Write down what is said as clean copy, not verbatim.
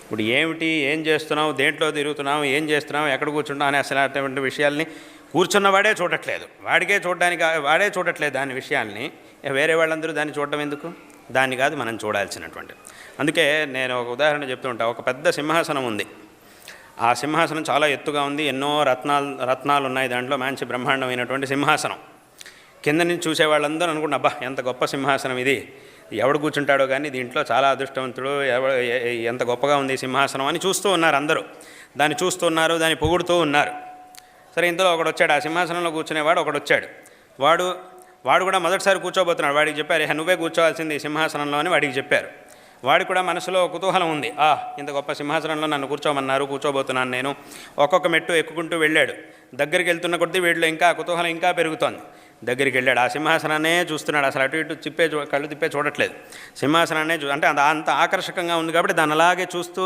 ఇప్పుడు ఏమిటి, ఏం చేస్తున్నావు, దేంట్లో తిరుగుతున్నావు, ఏం చేస్తున్నావు, ఎక్కడ కూర్చుంటావు అని అసలు అటువంటి విషయాల్ని కూర్చున్నవాడే చూడట్లేదు. వాడే చూడట్లేదు దాని విషయాల్ని. వేరే వాళ్ళందరూ దాన్ని చూడడం ఎందుకు? దాన్ని కాదు మనం చూడాల్సినటువంటి. అందుకే నేను ఒక ఉదాహరణ చెప్తూ ఉంటాను. ఒక పెద్ద సింహాసనం ఉంది. ఆ సింహాసనం చాలా ఎత్తుగా ఉంది. ఎన్నో రత్నాలు ఉన్నాయి దాంట్లో. మంచి బ్రహ్మాండమైనటువంటి సింహాసనం. కింద నుంచి చూసే వాళ్ళందరూ అనుకుంటున్నా, అబ్బా ఎంత గొప్ప సింహాసనం ఇది, ఎవడు కూర్చుంటాడో కానీ దీంట్లో చాలా అదృష్టవంతుడు, ఎంత గొప్పగా ఉంది సింహాసనం అని చూస్తూ ఉన్నారు అందరూ. దాన్ని చూస్తూ ఉన్నారు, దాన్ని పొగుడుతూ ఉన్నారు. సరే, ఇందులో ఒకడు వచ్చాడు, ఆ సింహాసనంలో కూర్చునేవాడు ఒకడు వచ్చాడు. వాడు కూడా మొదటిసారి కూర్చోబోతున్నాడు. వాడికి చెప్పారు, నువ్వే కూర్చోవాల్సింది ఈ సింహాసనంలో అని వాడికి చెప్పారు. వాడి కూడా మనసులో కుతూహలం ఉంది. ఇంత గొప్ప సింహాసనంలో నన్ను కూర్చోమన్నారు, కూర్చోబోతున్నాను నేను. ఒక్కొక్క మెట్టు ఎక్కుకుంటూ వెళ్ళాడు. దగ్గరికి వెళ్తున్న కొద్దీ వీడిలో ఇంకా కుతూహలం ఇంకా పెరుగుతోంది. దగ్గరికి వెళ్ళాడు, ఆ సింహాసనాన్నే చూస్తున్నాడు. అసలు అటు ఇటు కళ్ళు తిప్పే చూడట్లేదు. సింహాసనాన్నే అంటే అంత ఆకర్షకంగా ఉంది కాబట్టి దాన్ని అలాగే చూస్తూ